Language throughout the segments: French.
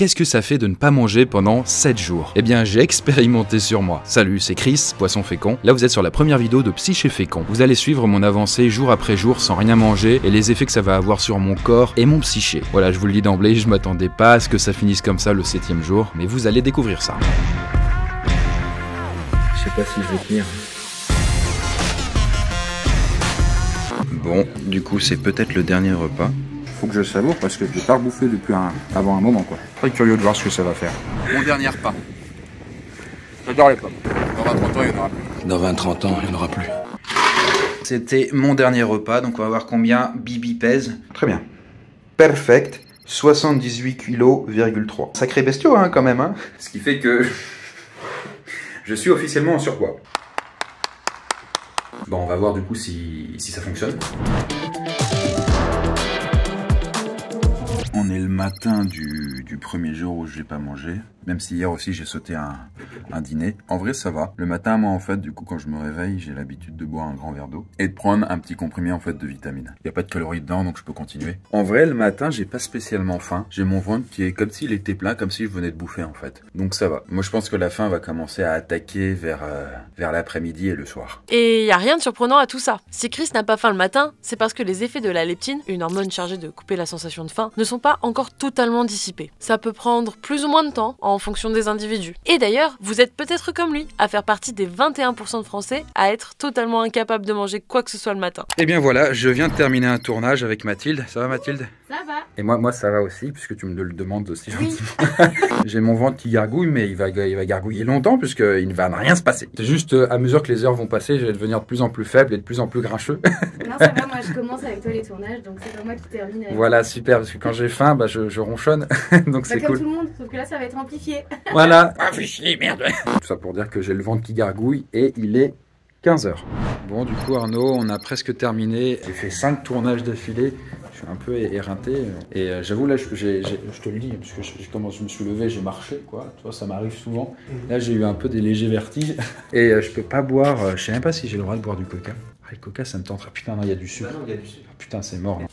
qu'est-ce que ça fait de ne pas manger pendant 7 jours? Eh bien, j'ai expérimenté sur moi. Salut, c'est Chris, Poisson Fécond. Là, vous êtes sur la première vidéo de Psyché Fécond. Vous allez suivre mon avancée jour après jour sans rien manger et les effets que ça va avoir sur mon corps et mon psyché. Voilà, je vous le dis d'emblée, je m'attendais pas à ce que ça finisse comme ça le 7e jour, mais vous allez découvrir ça. Je sais pas si je vais tenir. Bon, du coup, c'est peut-être le dernier repas. Faut que je savoure parce que je l'ai pas rebouffé depuis avant un moment quoi. Très curieux de voir ce que ça va faire. Mon dernier repas. J'adore les pommes. Dans 20-30 ans, il n'y en aura plus. Dans 20-30 ans, il n'y en aura plus. C'était mon dernier repas, donc on va voir combien Bibi pèse. Très bien. Perfect. 78 kg,3. Sacré bestiau hein quand même hein. Ce qui fait que je suis officiellement en surpoids. Bon, on va voir du coup si ça fonctionne. On est le matin du premier jour où je n'ai pas mangé. Même si hier aussi j'ai sauté un dîner. En vrai ça va. Le matin moi en fait du coup quand je me réveille j'ai l'habitude de boire un grand verre d'eau. Et de prendre un petit comprimé en fait de vitamines. Il n'y a pas de calories dedans donc je peux continuer. En vrai le matin j'ai pas spécialement faim. J'ai mon ventre qui est comme s'il était plein, comme si je venais de bouffer en fait. Donc ça va. Moi je pense que la faim va commencer à attaquer vers l'après-midi et le soir. Et y a rien de surprenant à tout ça. Si Chris n'a pas faim le matin, c'est parce que les effets de la leptine, une hormone chargée de couper la sensation de faim, ne sont pas encore totalement dissipés. Ça peut prendre plus ou moins de temps en fonction des individus. Et d'ailleurs, vous êtes peut-être comme lui, à faire partie des 21% de Français à être totalement incapables de manger quoi que ce soit le matin. Et bien voilà, je viens de terminer un tournage avec Mathilde. Ça va Mathilde? Ça va. Et moi ça va aussi, puisque tu me le demandes aussi gentiment. J'ai mon ventre qui gargouille, mais il va gargouiller longtemps, puisqu'il ne va rien se passer. C'est juste à mesure que les heures vont passer, je vais devenir de plus en plus faible et de plus en plus grincheux. Non, ça va, moi je commence avec toi les tournages, donc c'est pas moi qui termine. Voilà, super, parce que quand j'ai faim, bah, je ronchonne, donc c'est comme cool. tout le monde, sauf que là ça va être amplifié. Voilà. Ah, fais chier, merde. Tout ça pour dire que j'ai le ventre qui gargouille et il est 15h. Bon, du coup, Arnaud, on a presque terminé. J'ai fait 5 tournages d'affilée. Je suis un peu éreinté. Et j'avoue, là, je te le dis, parce que comment je me suis levé, j'ai marché, quoi. Tu vois, ça m'arrive souvent. Là, j'ai eu un peu des légers vertiges. Et je peux pas boire. Je sais même pas si j'ai le droit de boire du coca. Ah, le coca, ça me tente. Ah, putain, non, il y a du sucre. Ah, putain, c'est mort. Là.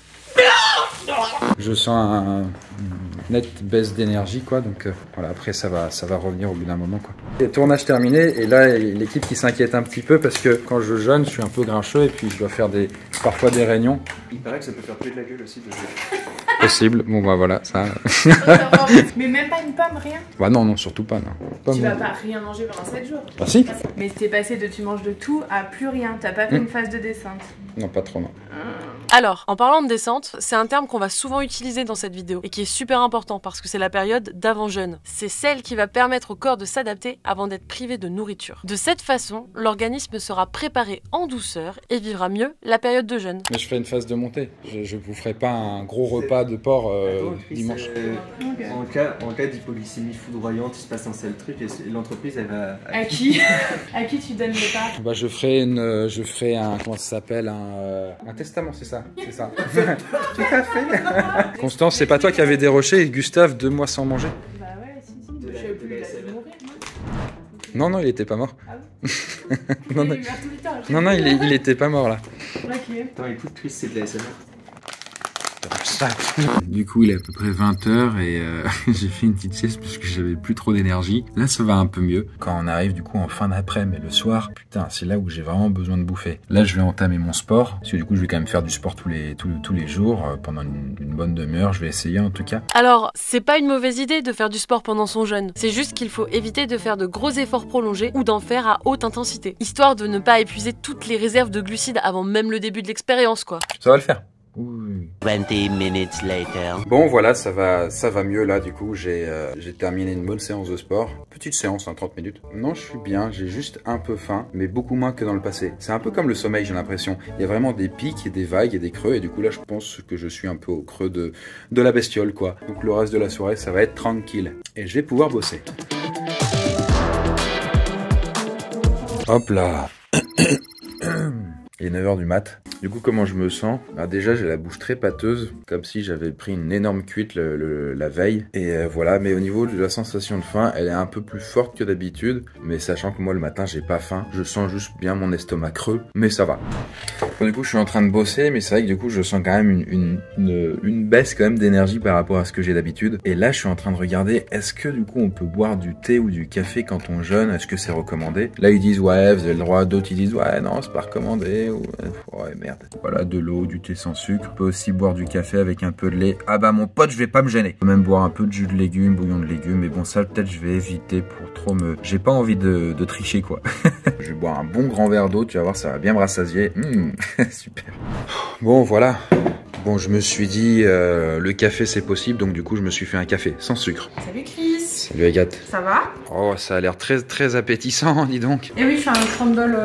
Je sens une nette baisse d'énergie quoi, donc voilà, après ça va revenir au bout d'un moment quoi. Et tournage terminé et là l'équipe qui s'inquiète un petit peu parce que quand je jeûne je suis un peu grincheux et puis je dois faire parfois des réunions. Il paraît que ça peut faire puer de la gueule aussi de Possible, bon bah voilà ça. Mais même pas une pomme, rien. Bah non surtout pas non. Tu vas pas rien manger pendant 7 jours. Bah si. Mais t'es passé de tu manges de tout à plus rien, t'as pas fait une phase de descente. Non pas trop non. Alors, en parlant de descente, c'est un terme qu'on va souvent utiliser dans cette vidéo et qui est super important parce que c'est la période d'avant-jeûne. C'est celle qui va permettre au corps de s'adapter avant d'être privé de nourriture. De cette façon, l'organisme sera préparé en douceur et vivra mieux la période de jeûne. Mais je ferai une phase de montée. Je vous ferai pas un gros repas de porc dimanche. En cas d'hypoglycémie foudroyante, il se passe un seul truc et l'entreprise elle va... À qui À qui tu donnes le pas? Bah je ferai un comment ça s'appelle un testament, c'est ça. C'est ça. Tout à fait. Constance, c'est pas toi qui avais déroché et Gustave 2 mois sans manger? Bah ouais, si. Je savais plus, il a mourir, non, il était pas mort. Ah bon? Non, il était pas mort là. Ok. Attends, écoute, Chris, c'est de la SMR. Du coup, il est à peu près 20h et j'ai fait une petite sieste parce que j'avais plus trop d'énergie. Là, ça va un peu mieux. Quand on arrive du coup en fin d'après, mais le soir, putain, c'est là où j'ai vraiment besoin de bouffer. Là, je vais entamer mon sport parce que du coup, je vais quand même faire du sport tous les jours pendant une bonne demi-heure. Je vais essayer en tout cas. Alors, c'est pas une mauvaise idée de faire du sport pendant son jeûne. C'est juste qu'il faut éviter de faire de gros efforts prolongés ou d'en faire à haute intensité, histoire de ne pas épuiser toutes les réserves de glucides avant même le début de l'expérience, quoi. Ça va le faire. 20 minutes later. Bon voilà, ça va mieux là du coup, j'ai terminé une bonne séance de sport. Petite séance, 30 minutes. Non, je suis bien, j'ai juste un peu faim, mais beaucoup moins que dans le passé. C'est un peu comme le sommeil, j'ai l'impression. Il y a vraiment des pics et des vagues et des creux, et du coup là je pense que je suis un peu au creux de la bestiole quoi. Donc le reste de la soirée, ça va être tranquille. Et je vais pouvoir bosser. Hop là. Il est 9h du mat. Du coup, comment je me sens? Alors déjà, j'ai la bouche très pâteuse, comme si j'avais pris une énorme cuite la veille. Et voilà, mais au niveau de la sensation de faim, elle est un peu plus forte que d'habitude. Mais sachant que moi, le matin, j'ai pas faim. Je sens juste bien mon estomac creux, mais ça va. Du coup, je suis en train de bosser, mais c'est vrai que du coup, je sens quand même une baisse quand même d'énergie par rapport à ce que j'ai d'habitude. Et là, je suis en train de regarder, est-ce que du coup, on peut boire du thé ou du café quand on jeûne? Est-ce que c'est recommandé? Là, ils disent, ouais, vous avez le droit. D'autres, ils disent, ouais, non, c'est pas recommandé. Ou, ouais, merde. Voilà, de l'eau, du thé sans sucre. On peut aussi boire du café avec un peu de lait. Ah bah, mon pote, je vais pas me gêner. On peut même boire un peu de jus de légumes, bouillon de légumes. Mais bon, ça, peut-être, je vais éviter pour trop me... J'ai pas envie de tricher, quoi. Je vais boire un bon grand verre d'eau, tu vas voir, ça va bien me rassasier. Super. Bon, voilà. Bon, je me suis dit, le café c'est possible, donc du coup je me suis fait un café sans sucre. Salut Chris. Salut Agathe. Ça va? Oh, ça a l'air très très appétissant, dis donc. Et oui, je fais un crumble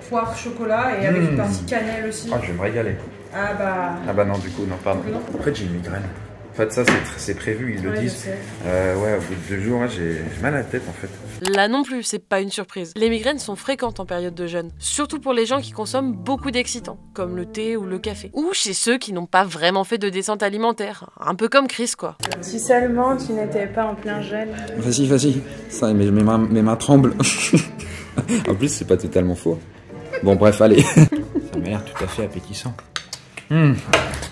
poire chocolat et avec une partie cannelle aussi. Oh, je vais me régaler. Ah bah non, du coup, non, pardon. Non. En fait, j'ai une migraine. En fait, ça c'est prévu, ils le Ouais, disent. je sais. Ouais, au bout de 2 jours, j'ai mal à la tête en fait. Là non plus, c'est pas une surprise. Les migraines sont fréquentes en période de jeûne, surtout pour les gens qui consomment beaucoup d'excitants, comme le thé ou le café. Ou chez ceux qui n'ont pas vraiment fait de descente alimentaire, un peu comme Chris quoi. Si seulement tu n'étais pas en plein jeûne. Vas-y. Ça, mes mains tremblent. En plus, c'est pas totalement faux. Bon, bref, allez. Ça m'a l'air tout à fait appétissant.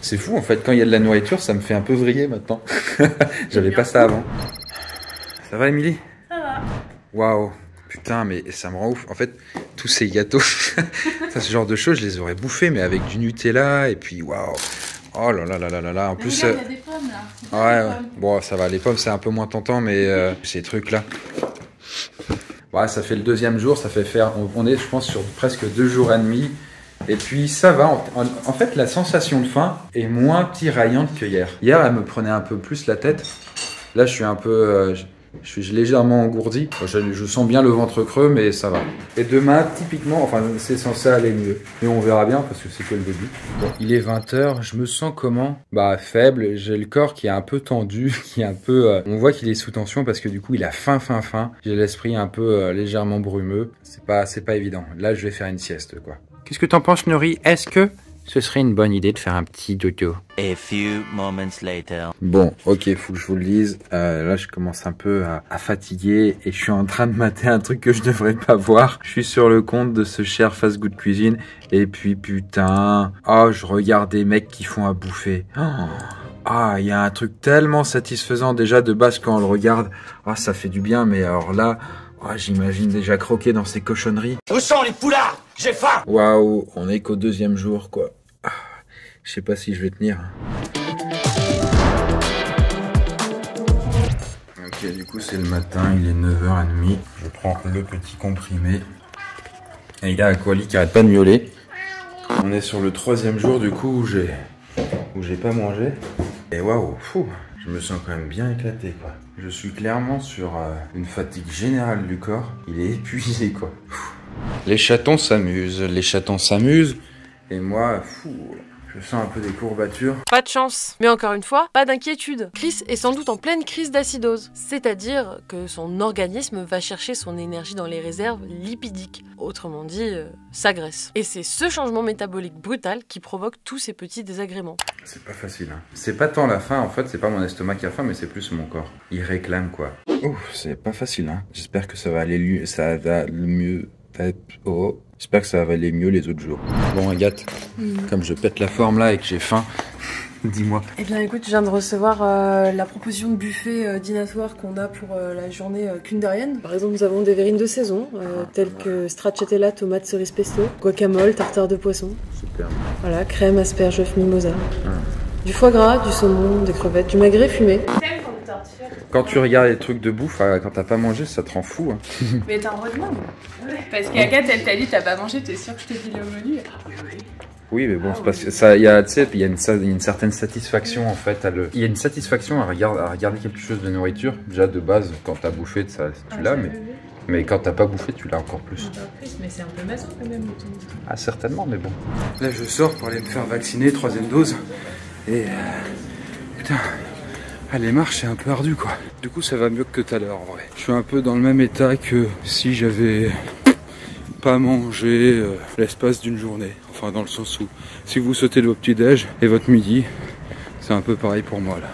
C'est fou en fait, quand il y a de la nourriture, ça me fait un peu vriller maintenant. J'avais pas ça avant. Ça va, Émilie? Ça va. Waouh, putain, mais ça me rend ouf. En fait, tous ces gâteaux, ça, ce genre de choses, je les aurais bouffés, mais avec du Nutella, et puis waouh. Oh là là là là là là. En plus, Regarde, il y a des pommes là. ouais. Bon, ça va, les pommes, c'est un peu moins tentant, mais ces trucs-là. Ouais, ça fait le 2e jour, ça fait faire. On est, je pense, sur presque 2 jours et demi. Et puis ça va, en fait la sensation de faim est moins tiraillante que hier. Hier elle me prenait un peu plus la tête. Là je suis un peu, je suis légèrement engourdi. Je sens bien le ventre creux mais ça va. Et demain typiquement, enfin c'est censé aller mieux. Mais on verra bien parce que c'est que le début. Bon, il est 20h, je me sens comment? Bah faible, j'ai le corps qui est un peu tendu, qui est un peu... on voit qu'il est sous tension parce que du coup il a faim. J'ai l'esprit un peu légèrement brumeux. C'est pas évident. Là je vais faire une sieste quoi. Qu'est-ce que t'en penses, Nori? Est-ce que ce serait une bonne idée de faire un petit dodo? A few moments later. Bon, ok, faut que je vous le dise. Là, je commence un peu à fatiguer et je suis en train de mater un truc que je devrais pas voir. Je suis sur le compte de ce cher Fast Good Cuisine et puis putain, oh, je regarde des mecs qui font à bouffer. Ah, il y a un truc tellement satisfaisant déjà de base quand on le regarde. Ah, ça fait du bien, mais alors là... Oh, j'imagine déjà croquer dans ces cochonneries. Où sont les poulards? J'ai faim! Waouh, on est qu'au 2e jour, quoi. Ah, je sais pas si je vais tenir. Ok, du coup, c'est le matin, il est 9h30. Je prends le petit comprimé. Et il y a un colis qui arrête pas de miauler. On est sur le 3e jour, du coup, où j'ai pas mangé. Et waouh, fou. Je me sens quand même bien éclaté quoi. Je suis clairement sur une fatigue générale du corps. Il est épuisé quoi. Les chatons s'amusent, et moi, je sens un peu des courbatures. Pas de chance. Mais encore une fois, pas d'inquiétude. Chris est sans doute en pleine crise d'acidose. C'est-à-dire que son organisme va chercher son énergie dans les réserves lipidiques. Autrement dit, sa graisse. Et c'est ce changement métabolique brutal qui provoque tous ces petits désagréments. C'est pas facile hein. C'est pas tant la faim en fait, c'est pas mon estomac qui a faim, mais c'est plus mon corps. Il réclame quoi. Ouf, c'est pas facile hein. J'espère que ça va aller mieux. Oh. J'espère que ça va aller mieux les autres jours. Bon Agathe, comme je pète la forme là et que j'ai faim, dis-moi. Eh bien écoute, je viens de recevoir la proposition de buffet dînatoire qu'on a pour la journée kundérienne. Par exemple, nous avons des verrines de saison, telles que stracciatella, tomate, cerise pesto, guacamole, tartare de poisson. Super. Voilà, crème, asperges, œuf, mimosa. Du foie gras, du saumon, des crevettes, du magret fumé. Quand tu regardes les trucs de bouffe, quand t'as pas mangé, ça te rend fou. Hein. Mais t'en redemandes. Parce qu'Agathe, elle t'a dit t'as pas mangé, t'es sûr que je t'ai dit le menu? Oui, mais bon, c'est parce que ça, il y a une certaine satisfaction en fait. Il y a une satisfaction à regarder quelque chose de nourriture. Déjà de base, quand t'as bouffé, ça, tu l'as, mais quand t'as pas bouffé, tu l'as encore plus. Mais c'est un peu maso quand même. Ah, certainement, mais bon. Là, je sors pour aller me faire vacciner, 3e dose. Et putain. Ah, les marches, c'est un peu ardu, quoi. Du coup, ça va mieux que tout à l'heure, en vrai. Je suis un peu dans le même état que si j'avais pas mangé l'espace d'une journée. Enfin, dans le sens où, si vous sautez le petit-déj et votre midi, c'est un peu pareil pour moi, là.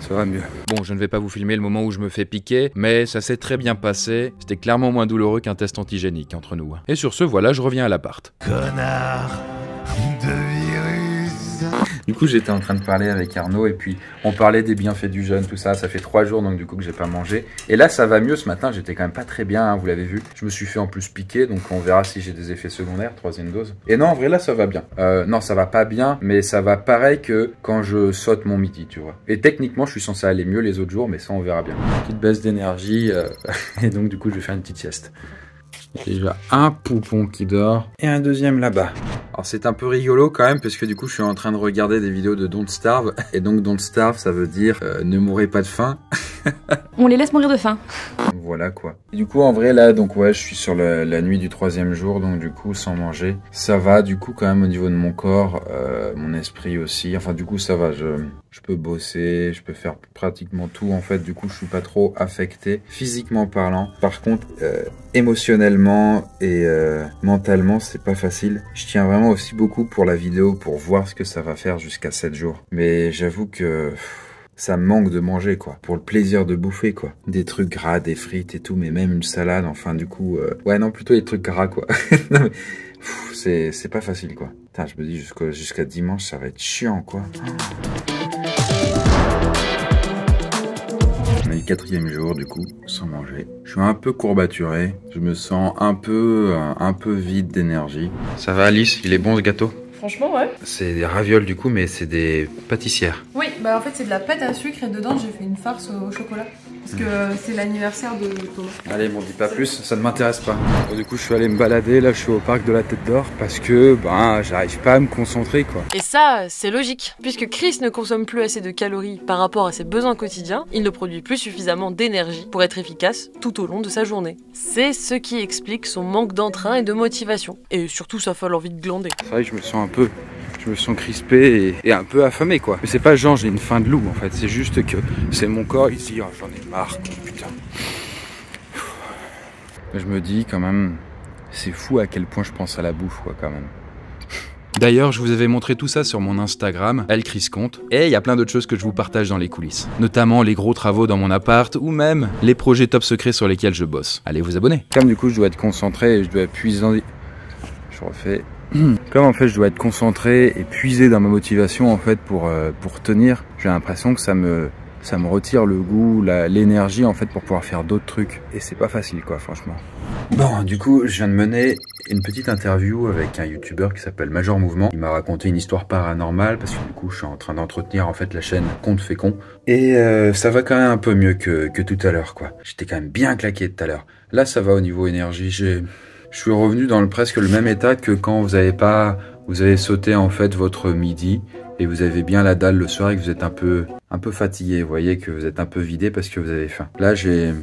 Ça va mieux. Bon, je ne vais pas vous filmer le moment où je me fais piquer, mais ça s'est très bien passé. C'était clairement moins douloureux qu'un test antigénique entre nous. Et sur ce, voilà, je reviens à l'appart. Connard, Du coup, j'étais en train de parler avec Arnaud et puis on parlait des bienfaits du jeûne, tout ça. Ça fait 3 jours donc du coup que j'ai pas mangé. Et là, ça va mieux ce matin. J'étais quand même pas très bien, hein, vous l'avez vu. Je me suis fait en plus piquer, donc on verra si j'ai des effets secondaires, 3e dose. Et non, en vrai, là, ça va bien. Non, ça va pas bien, mais ça va pareil que quand je saute mon midi, tu vois. Et techniquement, je suis censé aller mieux les autres jours, mais ça, on verra bien. Petite baisse d'énergie et donc du coup, je vais faire une petite sieste. Déjà un poupon qui dort et un deuxième là-bas. Alors c'est un peu rigolo quand même parce que du coup je suis en train de regarder des vidéos de Don't Starve et donc Don't Starve ça veut dire ne mourrez pas de faim. On les laisse mourir de faim. Voilà quoi. Et du coup en vrai là donc ouais je suis sur la nuit du 3e jour donc du coup sans manger. Ça va du coup quand même au niveau de mon corps, mon esprit aussi. Enfin du coup ça va, je peux bosser, je peux faire pratiquement tout en fait. Du coup je suis pas trop affecté physiquement parlant. Par contre émotionnellement et mentalement c'est pas facile. Je tiens vraiment aussi beaucoup pour la vidéo pour voir ce que ça va faire jusqu'à 7 jours. Mais j'avoue que ça me manque de manger quoi, pour le plaisir de bouffer quoi. Des trucs gras, des frites et tout, mais même une salade, enfin du coup... Ouais non, plutôt des trucs gras quoi. Non, mais, c'est pas facile quoi. Putain, je me dis jusqu'à dimanche ça va être chiant quoi. On est le 4e jour du coup, sans manger. Je suis un peu courbaturé, je me sens un peu vide d'énergie. Ça va Alice, il est bon ce gâteau? Franchement, ouais. C'est des ravioles du coup, mais c'est des pâtissières. Oui, bah en fait c'est de la pâte à sucre et dedans j'ai fait une farce au chocolat. Parce que c'est l'anniversaire de Thomas. Allez, m'en dis pas plus, ça ne m'intéresse pas. Du coup, je suis allé me balader, là je suis au parc de la Tête d'Or parce que j'arrive pas à me concentrer quoi. Et ça, c'est logique. Puisque Chris ne consomme plus assez de calories par rapport à ses besoins quotidiens, il ne produit plus suffisamment d'énergie pour être efficace tout au long de sa journée. C'est ce qui explique son manque d'entrain et de motivation. Et surtout sa folle envie de glander. C'est vrai que je me sens crispé et un peu affamé quoi. Mais c'est pas genre j'ai une faim de loup en fait, c'est juste que c'est mon corps il se dit oh, j'en ai marre, putain. Je me dis quand même, c'est fou à quel point je pense à la bouffe quoi quand même. D'ailleurs, je vous avais montré tout ça sur mon Instagram, @elchrisconte, et il y a plein d'autres choses que je vous partage dans les coulisses. Notamment les gros travaux dans mon appart, ou même les projets top secrets sur lesquels je bosse. Allez vous abonner. Comme du coup je dois être concentré et je dois puiser dans... Je refais... Comme en fait je dois être concentré et puiser dans ma motivation en fait pour tenir, j'ai l'impression que ça me retire le goût, l'énergie en fait pour pouvoir faire d'autres trucs. Et c'est pas facile quoi franchement. Bon du coup je viens de mener une petite interview avec un youtubeur qui s'appelle Major Mouvement. Il m'a raconté une histoire paranormale parce que du coup je suis en train d'entretenir en fait la chaîne Conte fait con. Et ça va quand même un peu mieux que tout à l'heure quoi. J'étais quand même bien claqué tout à l'heure. Là ça va au niveau énergie, je suis revenu dans presque le même état que quand vous avez sauté en fait votre midi et vous avez bien la dalle le soir et que vous êtes un peu fatigué. Vous voyez que vous êtes un peu vidé parce que vous avez faim. Là, j'ai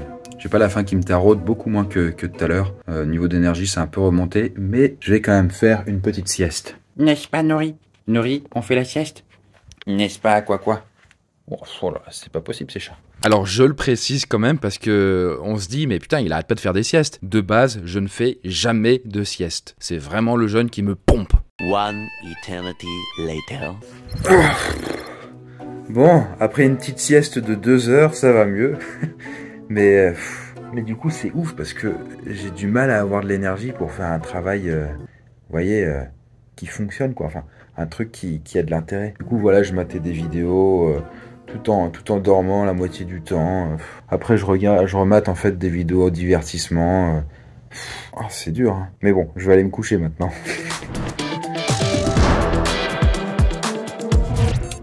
pas la faim qui me taraude, beaucoup moins que tout à l'heure. Niveau d'énergie, c'est un peu remonté, mais je vais quand même faire une petite sieste. N'est-ce pas, Nori? Nori, on fait la sieste? N'est-ce pas, quoi? Oh là, c'est pas possible ces chats. Alors je le précise quand même parce que on se dit mais putain il arrête pas de faire des siestes. De base je ne fais jamais de sieste. C'est vraiment le jeûne qui me pompe. One eternity later. Bon, après une petite sieste de 2 heures ça va mieux. mais du coup c'est ouf parce que j'ai du mal à avoir de l'énergie pour faire un travail, vous voyez, qui fonctionne quoi. Enfin un truc qui a de l'intérêt. Du coup voilà je matais des vidéos... tout en dormant la moitié du temps. Après je remate en fait des vidéos divertissement. Oh, c'est dur hein. Mais bon, je vais aller me coucher maintenant.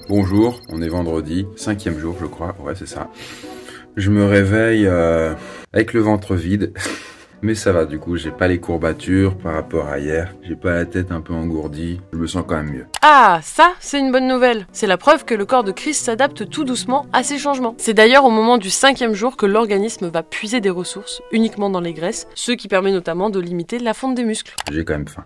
Bonjour, on est vendredi, 5e jour je crois, ouais c'est ça. Je me réveille avec le ventre vide. Mais ça va, du coup, j'ai pas les courbatures par rapport à hier. J'ai pas la tête un peu engourdie. Je me sens quand même mieux. Ah, ça, c'est une bonne nouvelle. C'est la preuve que le corps de Chris s'adapte tout doucement à ces changements. C'est d'ailleurs au moment du 5e jour que l'organisme va puiser des ressources uniquement dans les graisses, ce qui permet notamment de limiter la fonte des muscles. J'ai quand même faim.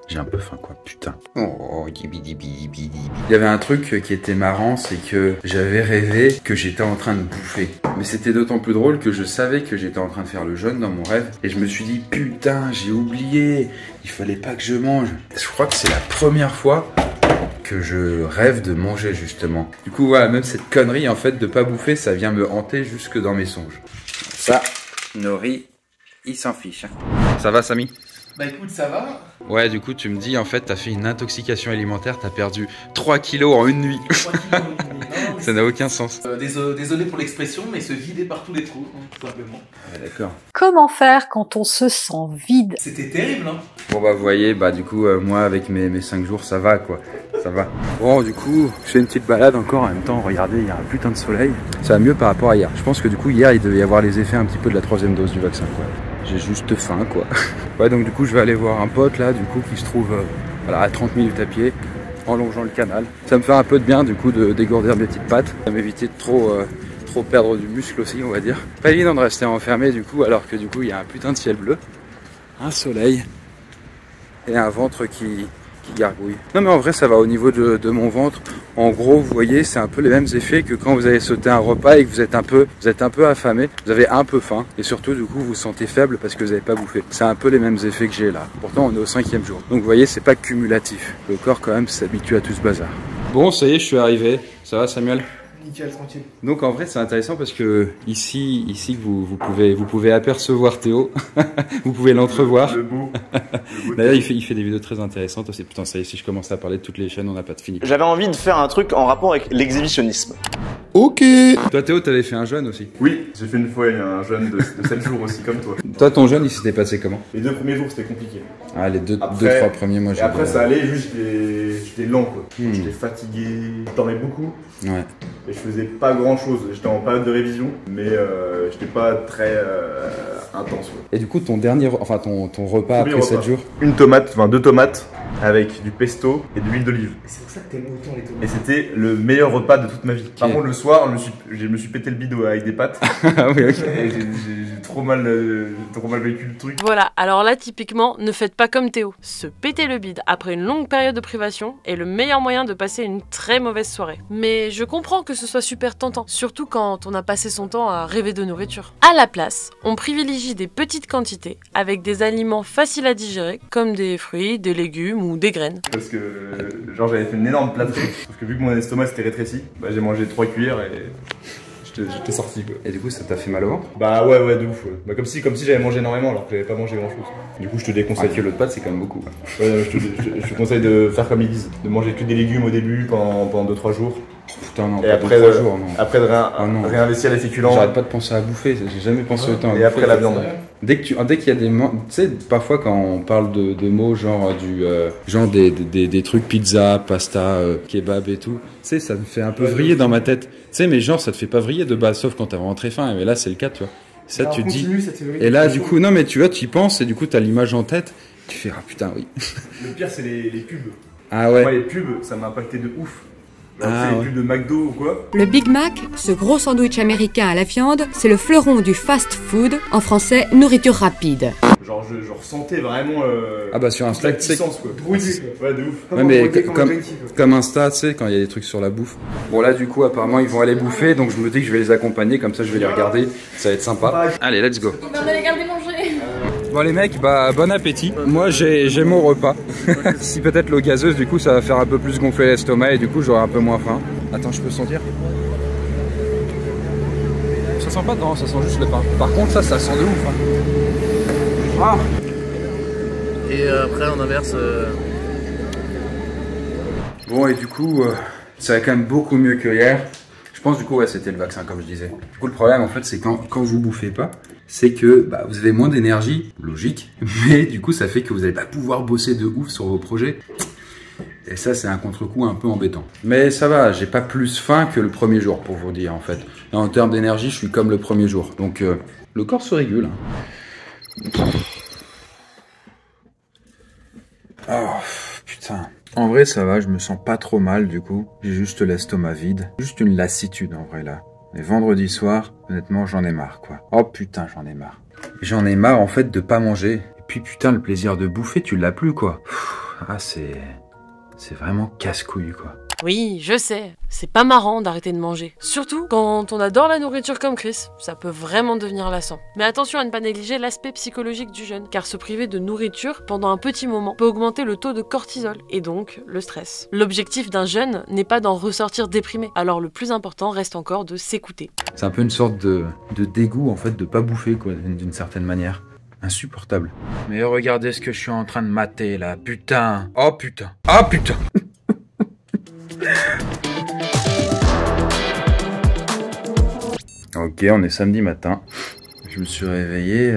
J'ai un peu faim quoi, putain. Oh, il y avait un truc qui était marrant, c'est que j'avais rêvé que j'étais en train de bouffer. Mais c'était d'autant plus drôle que je savais que j'étais en train de faire le jeûne dans mon rêve. Et je me suis dit, putain, j'ai oublié, il fallait pas que je mange. Je crois que c'est la première fois que je rêve de manger justement. Du coup voilà, même cette connerie en fait de pas bouffer, ça vient me hanter jusque dans mes songes. Ça, Nori, il s'en fiche. Ça va Samy ? Bah écoute, ça va. Ouais, du coup, tu me dis, en fait, t'as fait une intoxication alimentaire, t'as perdu 3 kilos en une nuit. 3 kilos en une nuit. Non, Ça n'a aucun sens. Désolé pour l'expression, mais se vider par tous les trous, hein, tout simplement. Ouais, d'accord. Comment faire quand on se sent vide? C'était terrible, hein. Bon, bah, vous voyez, bah, du coup, moi, avec mes 5 jours, ça va, quoi. Ça va. Bon, du coup, je fais une petite balade encore en même temps. Regardez, il y a un putain de soleil. Ça va mieux par rapport à hier. Je pense que, du coup, hier, il devait y avoir les effets un petit peu de la 3e dose du vaccin, quoi. J'ai juste faim, quoi. Ouais, donc, du coup, je vais aller voir un pote, là, du coup, qui se trouve voilà, à 30 minutes à pied, en longeant le canal. Ça me fait un peu de bien, du coup, de dégourdir mes petites pattes. Ça m'éviter de trop perdre du muscle aussi, on va dire. Pas évident de rester enfermé, du coup, alors que, du coup, il y a un putain de ciel bleu, un soleil et un ventre qui gargouille. Non mais en vrai ça va au niveau de mon ventre. En gros vous voyez c'est un peu les mêmes effets que quand vous avez sauté un repas et que vous êtes un peu affamé, vous avez un peu faim et surtout du coup vous vous sentez faible parce que vous n'avez pas bouffé. C'est un peu les mêmes effets que j'ai là. Pourtant on est au 5e jour. Donc vous voyez c'est pas cumulatif. Le corps quand même s'habitue à tout ce bazar. Bon ça y est je suis arrivé. Ça va Samuel? Nickel, tranquille. Donc en vrai c'est intéressant parce que ici vous pouvez apercevoir Théo, vous pouvez l'entrevoir. Le beau. D'ailleurs il fait des vidéos très intéressantes aussi. Putain ça y est si je commence à parler de toutes les chaînes on n'a pas de fini. J'avais envie de faire un truc en rapport avec l'exhibitionnisme. Ok. Toi Théo t'avais fait un jeûne aussi? Oui, j'ai fait une fois un jeûne de 7 jours aussi comme toi. Toi ton jeûne il s'était passé comment? Les 2 premiers jours c'était compliqué. Ah les 2-3 premiers moi j'ai... Après ça allait, juste j'étais lent quoi. J'étais fatigué, je dormais beaucoup. Ouais. Et je faisais pas grand chose, j'étais en période de révision, mais j'étais pas très intense. Ouais. Et du coup ton dernier, enfin ton repas après 7 jours? Une tomate, enfin 2 tomates avec du pesto et de l'huile d'olive. C'est pour ça que t'aimes autant les tomates. Et c'était le meilleur repas de toute ma vie. Okay. Par contre le soir, je me suis pété le bide avec des pâtes. Ah oui ok. Et j'ai trop mal vécu le truc. Voilà, alors là typiquement, ne faites pas comme Théo. Se péter le bide après une longue période de privation est le meilleur moyen de passer une très mauvaise soirée. Mais je comprends que ce soit super tentant, surtout quand on a passé son temps à rêver de nourriture. À la place, on privilégie des petites quantités avec des aliments faciles à digérer comme des fruits, des légumes ou des graines. Parce que genre j'avais fait une énorme plâtrée, parce que vu que mon estomac s'était rétréci, bah, j'ai mangé 3 cuillères et j'étais sorti quoi. Et du coup ça t'a fait mal au ventre? Bah ouais de ouf ouais. Bah, comme si j'avais mangé énormément alors que j'avais pas mangé grand chose. Du coup je te déconseille. 1 kilo de pâtes c'est quand même beaucoup. Ouais, je te conseille de faire comme ils disent, de manger que des légumes au début pendant 2-3 jours. Putain non, et pas après 2-3 jours non. Après de réinvestir les féculents. J'arrête pas de penser à bouffer, j'ai jamais pensé autant à bouffer. Et après la viande. Dès qu'il y a des mots, tu sais, parfois quand on parle de mots genre genre des trucs pizza, pasta, kebab et tout, tu sais, ça me fait un peu vriller dans ma tête. Tu sais, mais genre ça te fait pas vriller de base, sauf quand t'as vraiment très faim. Mais là c'est le cas, tu vois. Ça alors, tu te dis. Et là du coup non mais tu vois, tu y penses et du coup t'as l'image en tête. Tu fais ah putain oui. Le pire c'est les pubs. Ah ouais. Moi les pubs ça m'a impacté de ouf. C'est les pubs de McDo ou quoi? Le Big Mac, ce gros sandwich américain à la viande, c'est le fleuron du fast-food, en français nourriture rapide. Genre je ressentais vraiment ah bah sur Insta, la puissance quoi. Ouais de ouf. Ouais, mais comme Insta, tu sais, quand il y a des trucs sur la bouffe. Bon là du coup apparemment ils vont aller bouffer, donc je me dis que je vais les accompagner, comme ça je vais les regarder, ça va être sympa. Allez let's go. On va les garder manger. Bon les mecs, bah bon appétit. Moi j'ai mon repas. Si peut-être l'eau gazeuse du coup ça va faire un peu plus gonfler l'estomac et du coup j'aurai un peu moins faim. Attends, je peux sentir? Ça sent pas, non, ça sent juste le pain. Par contre ça sent de ouf. Hein. Ah. Et après on inverse. Bon et du coup ça va quand même beaucoup mieux que hier. Je pense du coup ouais c'était le vaccin comme je disais. Du coup le problème en fait c'est quand vous bouffez pas, c'est que bah, vous avez moins d'énergie, logique, mais du coup ça fait que vous n'allez pas pouvoir bosser de ouf sur vos projets. Et ça c'est un contre-coup un peu embêtant. Mais ça va, j'ai pas plus faim que le premier jour pour vous dire en fait. Et en termes d'énergie je suis comme le premier jour. Donc le corps se régule. Oh putain. En vrai ça va, je me sens pas trop mal du coup. J'ai juste l'estomac vide. Juste une lassitude en vrai là. Mais vendredi soir, honnêtement j'en ai marre quoi. Oh putain j'en ai marre. J'en ai marre en fait de pas manger. Et puis putain le plaisir de bouffer tu l'as plus quoi. Ah c'est vraiment casse-couille quoi. Oui, je sais, c'est pas marrant d'arrêter de manger. Surtout quand on adore la nourriture comme Chris, ça peut vraiment devenir lassant. Mais attention à ne pas négliger l'aspect psychologique du jeûne, car se priver de nourriture pendant un petit moment peut augmenter le taux de cortisol, et donc le stress. L'objectif d'un jeûne n'est pas d'en ressortir déprimé, alors le plus important reste encore de s'écouter. C'est un peu une sorte de dégoût en fait de pas bouffer quoi, d'une certaine manière. insupportable. Mais regardez ce que je suis en train de mater là, putain. Oh putain. Oh putain. Ok, on est samedi matin. Je me suis réveillé,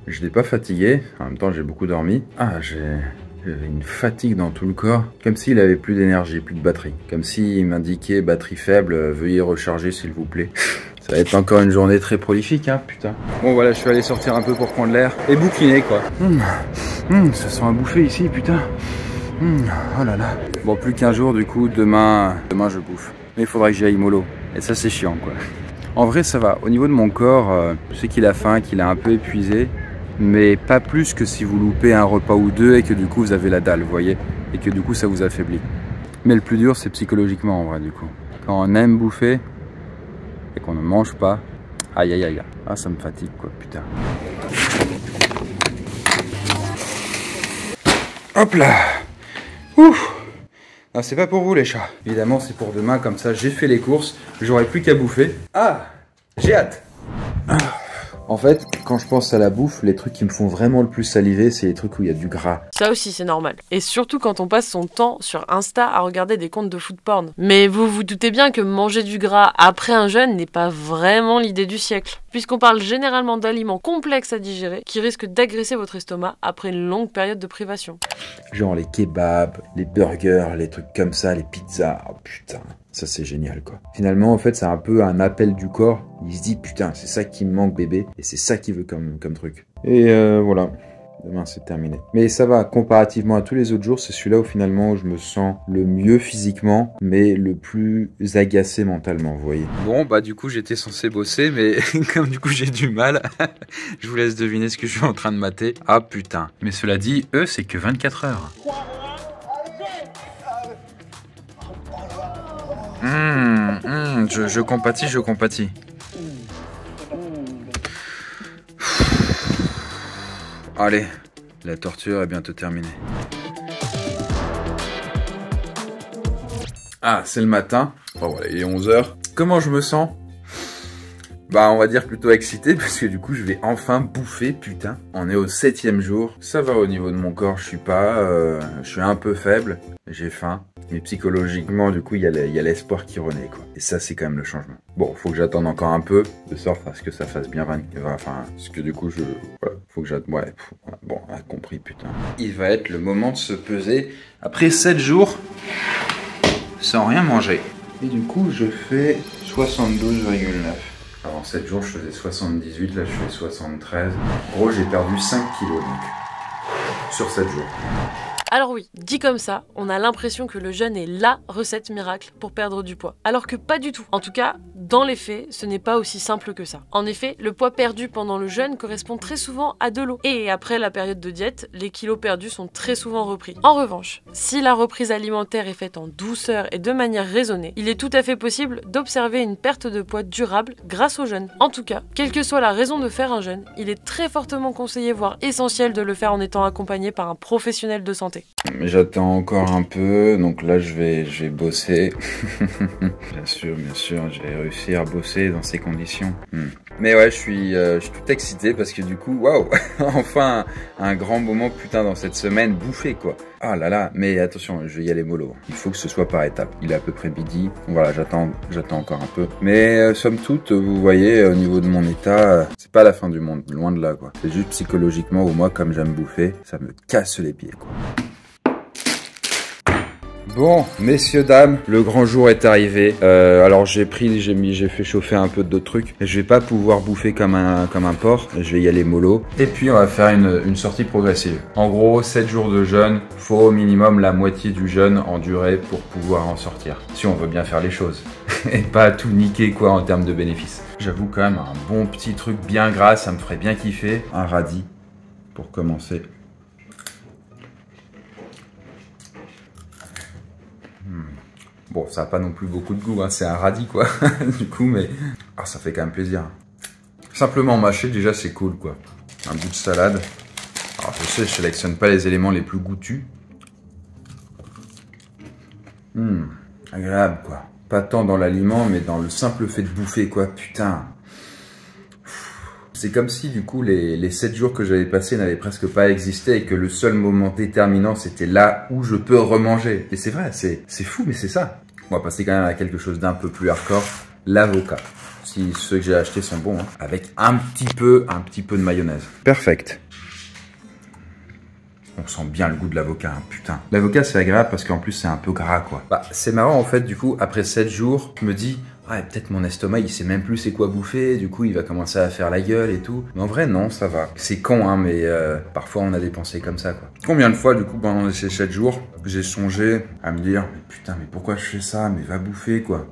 je n'étais pas fatigué, en même temps j'ai beaucoup dormi. Ah, j'avais une fatigue dans tout le corps, comme s'il avait plus d'énergie, plus de batterie. Comme s'il m'indiquait batterie faible, veuillez recharger s'il vous plaît. Ça va être encore une journée très prolifique, hein, putain. Bon voilà, je suis allé sortir un peu pour prendre l'air et bouquiner quoi. Ça sent à bouffer ici, putain. Oh là là. Bon, plus qu'un jour du coup, demain je bouffe. Mais il faudrait que j'y aille mollo. Et ça c'est chiant quoi. En vrai ça va, au niveau de mon corps, je sais qu'il a faim, qu'il a un peu épuisé, mais pas plus que si vous loupez un repas ou deux et que du coup vous avez la dalle, vous voyez, et que du coup ça vous affaiblit. Mais le plus dur c'est psychologiquement en vrai du coup. Quand on aime bouffer et qu'on ne mange pas, aïe aïe aïe, ah ça me fatigue quoi, putain. Hop là. Ouf. Non, c'est pas pour vous les chats. Évidemment, c'est pour demain, comme ça, j'ai fait les courses, j'aurai plus qu'à bouffer. Ah, j'ai hâte. En fait, quand je pense à la bouffe, les trucs qui me font vraiment le plus saliver, c'est les trucs où il y a du gras. Ça aussi, c'est normal. Et surtout quand on passe son temps sur Insta à regarder des comptes de food porn. Mais vous vous doutez bien que manger du gras après un jeûne n'est pas vraiment l'idée du siècle. Puisqu'on parle généralement d'aliments complexes à digérer qui risquent d'agresser votre estomac après une longue période de privation. Genre les kebabs, les burgers, les trucs comme ça, les pizzas. Oh putain. Ça c'est génial quoi. Finalement en fait c'est un peu un appel du corps. Il se dit putain c'est ça qui me manque bébé. Et c'est ça qu'il veut comme truc. Et voilà. Demain c'est terminé. Mais ça va, comparativement à tous les autres jours, c'est celui-là où finalement où je me sens le mieux physiquement, mais le plus agacé mentalement, vous voyez. Bon bah du coup j'étais censé bosser, mais comme du coup j'ai du mal, je vous laisse deviner ce que je suis en train de mater. Ah putain. Mais cela dit, eux c'est que 24 heures. Je compatis, je compatis. Allez, la torture est bientôt terminée. Ah, c'est le matin. Bon, voilà, il est 11h. Comment je me sens? Bah, on va dire plutôt excité parce que du coup, je vais enfin bouffer, putain. On est au 7e jour. Ça va au niveau de mon corps, je suis un peu faible. J'ai faim. Mais psychologiquement, du coup, il y a l'espoir qui renaît, quoi. Et ça, c'est quand même le changement. Bon, faut que j'attende encore un peu, de sorte à ce que ça fasse bien 20... Enfin, parce que du coup, voilà, faut que j'attende... Ouais, bon, a compris, putain. Il va être le moment de se peser après 7 jours sans rien manger. Et du coup, je fais 72,9. Avant 7 jours, je faisais 78, là, je fais 73. En gros, j'ai perdu 5 kilos, donc, sur 7 jours. Alors oui, dit comme ça, on a l'impression que le jeûne est LA recette miracle pour perdre du poids. Alors que pas du tout. En tout cas, dans les faits, ce n'est pas aussi simple que ça. En effet, le poids perdu pendant le jeûne correspond très souvent à de l'eau. Et après la période de diète, les kilos perdus sont très souvent repris. En revanche, si la reprise alimentaire est faite en douceur et de manière raisonnée, il est tout à fait possible d'observer une perte de poids durable grâce au jeûne. En tout cas, quelle que soit la raison de faire un jeûne, il est très fortement conseillé, voire essentiel de le faire en étant accompagné par un professionnel de santé. J'attends encore un peu, donc là je vais bosser. Bien sûr, je vais réussir à bosser dans ces conditions. Mais ouais, je suis tout excité parce que du coup, waouh, enfin un grand moment putain dans cette semaine, bouffé quoi. Ah là là, mais attention, je vais y aller mollo. Il faut que ce soit par étapes. Il est à peu près midi, voilà, j'attends encore un peu. Mais somme toute, vous voyez, au niveau de mon état, c'est pas la fin du monde, loin de là quoi. C'est juste psychologiquement, où moi comme j'aime bouffer, ça me casse les pieds quoi. Bon, messieurs, dames, le grand jour est arrivé. Alors j'ai fait chauffer un peu d'autres trucs. Je vais pas pouvoir bouffer comme un porc. Je vais y aller mollo. Et puis on va faire une sortie progressive. En gros, 7 jours de jeûne. Faut au minimum la moitié du jeûne en durée pour pouvoir en sortir. Si on veut bien faire les choses. Et pas tout niquer quoi en termes de bénéfices. J'avoue quand même un bon petit truc bien gras, ça me ferait bien kiffer. Un radis pour commencer. Bon, ça n'a pas non plus beaucoup de goût, hein. C'est un radis quoi, du coup, mais ça fait quand même plaisir. Simplement mâcher, déjà, c'est cool quoi. Un bout de salade. Alors, je sais, je sélectionne pas les éléments les plus goûtus. Agréable quoi. Pas tant dans l'aliment, mais dans le simple fait de bouffer quoi, putain. C'est comme si du coup les 7 jours que j'avais passés n'avaient presque pas existé et que le seul moment déterminant c'était là où je peux remanger. Et c'est vrai, c'est fou mais c'est ça. On va passer quand même à quelque chose d'un peu plus hardcore, l'avocat. Si ceux que j'ai achetés sont bons, hein, avec un petit peu de mayonnaise. Perfect. On sent bien le goût de l'avocat, hein, putain. L'avocat c'est agréable parce qu'en plus c'est un peu gras quoi. Bah c'est marrant en fait du coup, après 7 jours, je me dis... Ouais, peut-être mon estomac, il sait même plus c'est quoi bouffer, du coup il va commencer à faire la gueule et tout. Mais en vrai, non, ça va. C'est con, hein, mais parfois on a des pensées comme ça, quoi. Combien de fois, du coup, pendant ces 7 jours, j'ai songé à me dire, mais putain, mais pourquoi je fais ça? Mais va bouffer, quoi.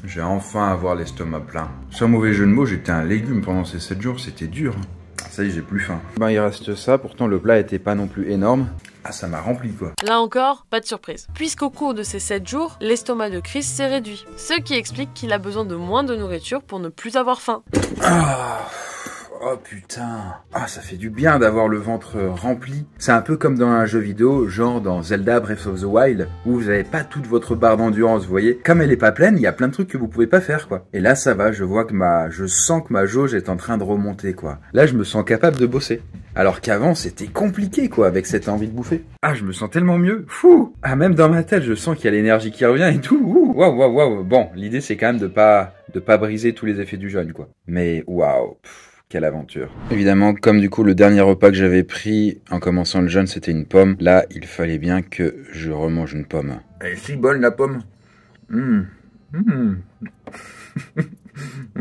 J'ai enfin avoir l'estomac plein. Sans mauvais jeu de mots, j'étais un légume pendant ces 7 jours, c'était dur. Ça y est, j'ai plus faim. Ben, il reste ça, pourtant le plat était pas non plus énorme. Ah, ça m'a rempli quoi. Là encore, pas de surprise. Puisqu'au cours de ces 7 jours, l'estomac de Chris s'est réduit. Ce qui explique qu'il a besoin de moins de nourriture pour ne plus avoir faim. Oh putain. Ah, ça fait du bien d'avoir le ventre rempli. C'est un peu comme dans un jeu vidéo, genre dans Zelda Breath of the Wild, où vous avez pas toute votre barre d'endurance, vous voyez. Comme elle est pas pleine, il y a plein de trucs que vous pouvez pas faire, quoi. Et là, ça va, je sens que ma jauge est en train de remonter, quoi. Là, je me sens capable de bosser. Alors qu'avant, c'était compliqué, quoi, avec cette envie de bouffer. Ah, je me sens tellement mieux. Fou. Ah, même dans ma tête, je sens qu'il y a l'énergie qui revient et tout. Waouh. Bon, l'idée, c'est quand même de pas briser tous les effets du jeûne, quoi. Mais waouh. Quelle aventure. Évidemment, comme du coup le dernier repas que j'avais pris en commençant le jeûne, c'était une pomme. Là, il fallait bien que je remange une pomme. Elle est si bonne la pomme. On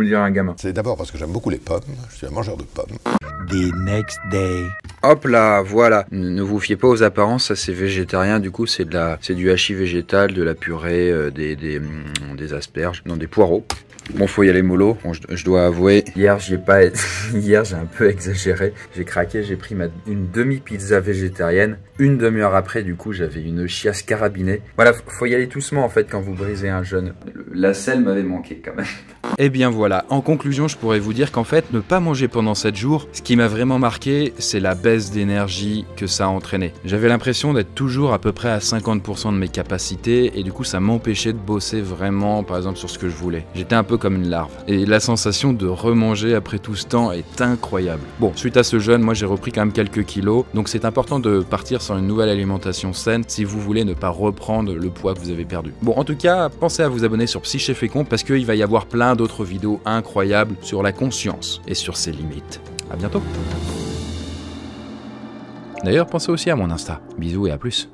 dirait un gamin. C'est d'abord parce que j'aime beaucoup les pommes. Je suis un mangeur de pommes. The next day. Hop là, voilà. Ne vous fiez pas aux apparences, ça c'est végétarien. Du coup, c'est du hachis végétal, de la purée, des asperges, non des poireaux. Bon, faut y aller mollo. Bon, je dois avouer, hier j'ai un peu exagéré. J'ai craqué, j'ai pris une demi-pizza végétarienne. Une demi-heure après, du coup, j'avais une chiasse carabinée. Voilà, faut y aller doucement en fait quand vous brisez un jeûne. La selle m'avait manqué quand même. Et bien voilà, en conclusion, je pourrais vous dire qu'en fait, ne pas manger pendant 7 jours, ce qui m'a vraiment marqué, c'est la baisse d'énergie que ça a entraîné. J'avais l'impression d'être toujours à peu près à 50% de mes capacités et du coup, ça m'empêchait de bosser vraiment, par exemple, sur ce que je voulais. J'étais un peu comme une larve. Et la sensation de remanger après tout ce temps est incroyable. Bon, suite à ce jeûne, moi j'ai repris quand même quelques kilos, donc c'est important de partir sur une nouvelle alimentation saine si vous voulez ne pas reprendre le poids que vous avez perdu. Bon, en tout cas, pensez à vous abonner sur Psyché Fécond parce qu'il va y avoir plein d'autres vidéos incroyables sur la conscience et sur ses limites. À bientôt. D'ailleurs, pensez aussi à mon Insta. Bisous et à plus.